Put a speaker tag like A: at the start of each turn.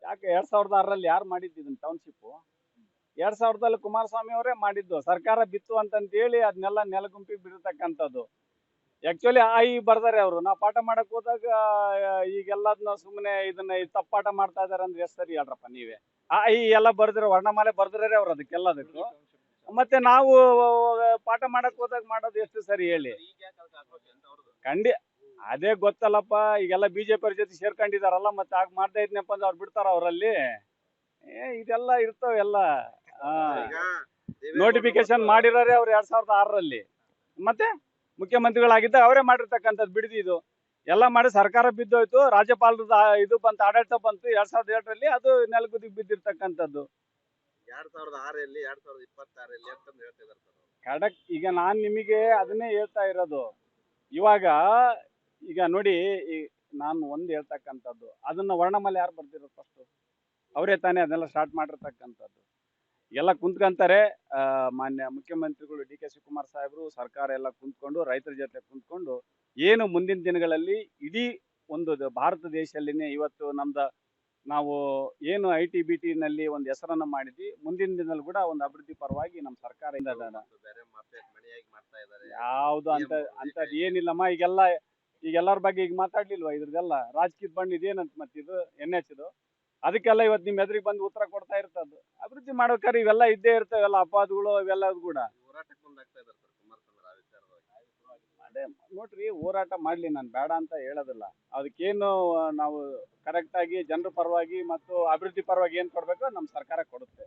A: ಯಾಕೆ 2006ರಲ್ಲಿ ಯಾರು ಮಾಡಿದ್ದು ಇದನ್ನ ಟೌನ್ಶಿಪ್? 2000ದಲ್ಲಿ ಕುಮಾರಸ್ವಾಮಿ ಅವರೇ ಮಾಡಿದ್ದು. ಸರ್ಕಾರ ಬಿತ್ತು ಅಂತಂತ ಹೇಳಿ ಅದನ್ನೆಲ್ಲ ನೆಲಗುಂಪಿಗೆ ಬಿಡಿರ್ತಕ್ಕಂಥದ್ದು. ಆಕ್ಚುಲಿ ಬರ್ದಾರೆ ಅವರು. ನಾವು ಪಾಠ ಮಾಡಕ್ ಹೋದಾಗ ಈಗೆಲ್ಲದನ್ನ ಸುಮ್ಮನೆ ಇದನ್ನ ತಪ್ಪು ಪಾಠ ಮಾಡ್ತಾ ಇದಾರೆ ಅಂದ್ರೆ ಎಷ್ಟು ಸರಿ ಹೇಳ್ರಪ್ಪ ನೀವೇ. ಎಲ್ಲ ಬರ್ದಿರೋ ವರ್ಣಮಾಲೆ ಬರ್ದಿರೋರೆ ಅವ್ರು ಅದಕ್ಕೆಲ್ಲದಕ್ಕೂ. ಮತ್ತೆ ನಾವು ಪಾಠ ಮಾಡಕ್ ಹೋದಾಗ ಮಾಡೋದು ಎಷ್ಟು ಸರಿ ಹೇಳಿ? ಅದೇ ಗೊತ್ತಲ್ಲಪ್ಪ. ಈಗೆಲ್ಲ ಬಿಜೆಪಿ ಅವ್ರ ಜೊತೆ ಸೇರ್ಕೊಂಡಿದಾರಲ್ಲ, ಮತ್ತೆ ಆಗ ಮಾಡ್ತಾ ಇದ್ನಪ್ಪ ಅಂದ್ರೆ ಅವ್ರು ಬಿಡ್ತಾರ ಅವರಲ್ಲಿ? ಇದೆಲ್ಲ ಇರ್ತಾವ ಎಲ್ಲ. ನೋಟಿಫಿಕೇಶನ್ ಮಾಡಿರೋರೆ ಅವ್ರು 2006ರಲ್ಲಿ. ಮತ್ತೆ ಮುಖ್ಯಮಂತ್ರಿಗಳಾಗಿದ್ದ ಅವರೇ ಮಾಡಿರ್ತಕ್ಕಂಥದ್ದು ಬಿಡಿದು ಎಲ್ಲ ಮಾಡಿ ಸರ್ಕಾರ ಬಿದ್ದೋಯ್ತು. ರಾಜ್ಯಪಾಲರದ ಇದು ಬಂತು, ಆಡಳಿತ ಬಂತು 2007ರಲ್ಲಿ. ಅದು ನೆಲಗುದಿಗೆ ಬಿದ್ದಿರ್ತಕ್ಕಂಥದ್ದು.
B: 2006ರಲ್ಲಿ 2026ರಲ್ಲಿ ಅಂತಂದು ಹೇಳ್ತಿದ್ದಾರೆ
A: ಕಡಕ್. ಈಗ ನಾನ್ ನಿಮಗೆ ಅದನ್ನೇ ಹೇಳ್ತಾ ಇರೋದು. ಇವಾಗ ಈಗ ನೋಡಿ, ನಾನು ಒಂದು ಹೇಳ್ತಕ್ಕಂಥದ್ದು, ಅದನ್ನ ವರ್ಣಮಾಲೆ ಯಾರು ಬರ್ದಿರೋದು ಫಸ್ಟ್? ಅವರೇ ತಾನೇ ಅದನ್ನೆಲ್ಲ ಸ್ಟಾರ್ಟ್ ಮಾಡಿರ್ತಕ್ಕಂಥದ್ದು. ಎಲ್ಲ ಕುಂತ್ಕೊಂತಾರೆ. ಮಾನ್ಯ ಮುಖ್ಯಮಂತ್ರಿಗಳು ಡಿ ಕೆ ಶಿವಕುಮಾರ್ ಸಾಹೇಬರು, ಸರ್ಕಾರ ಎಲ್ಲ ಕುಂತ್ಕೊಂಡು ರೈತರ ಜೊತೆ ಕುಂತ್ಕೊಂಡು ಏನು ಮುಂದಿನ ದಿನಗಳಲ್ಲಿ ಇಡೀ ಒಂದು ಭಾರತ ದೇಶದಲ್ಲಿನೇ ಇವತ್ತು ನಾವು ಏನು ITBT ನಲ್ಲಿ ಒಂದು ಹೆಸರನ್ನ ಮಾಡಿದ್ವಿ. ಮುಂದಿನ ದಿನದಲ್ಲಿ ಕೂಡ ಒಂದು ಅಭಿವೃದ್ಧಿ ಪರವಾಗಿ ನಮ್ಮ ಸರ್ಕಾರ ಯಾವ್ದು ಅಂತದ್ ಏನಿಲ್ಲಮ್ಮ. ಈಗೆಲ್ಲರ ಬಗ್ಗೆ ಈಗ ಮಾತಾಡ್ಲಿಲ್ವಾ? ಇದ್ರದೆಲ್ಲ ರಾಜಕೀಯ ಬಣ್ಣ ಇದೇನಂತ ಮತ್ತಿದು NH ಅದಕ್ಕೆಲ್ಲ ಇವತ್ತು ನಿಮ್ ಎದುರಿಗೆ ಬಂದು ಉತ್ತರ ಕೊಡ್ತಾ ಇರ್ತದ್ದು. ಅಭಿವೃದ್ಧಿ ಮಾಡ್ಬೇಕಾದ್ರೆ ಇವೆಲ್ಲ ಇದ್ದೇ ಇರ್ತಾವೆಲ್ಲ, ಅಪವಾದಗಳು ಇವೆಲ್ಲ ಕೂಡ. ಅದೇ ನೋಡ್ರಿ, ಹೋರಾಟ ಮಾಡ್ಲಿ, ನಾನು ಬೇಡ ಅಂತ ಹೇಳೋದಿಲ್ಲ. ಅದಕ್ಕೇನು ನಾವು ಕರೆಕ್ಟ್ ಆಗಿ ಜನರ ಪರವಾಗಿ ಮತ್ತು ಅಭಿವೃದ್ಧಿ ಪರವಾಗಿ ಏನ್ ಕೊಡ್ಬೇಕೋ ನಮ್ಮ ಸರ್ಕಾರ ಕೊಡುತ್ತೆ.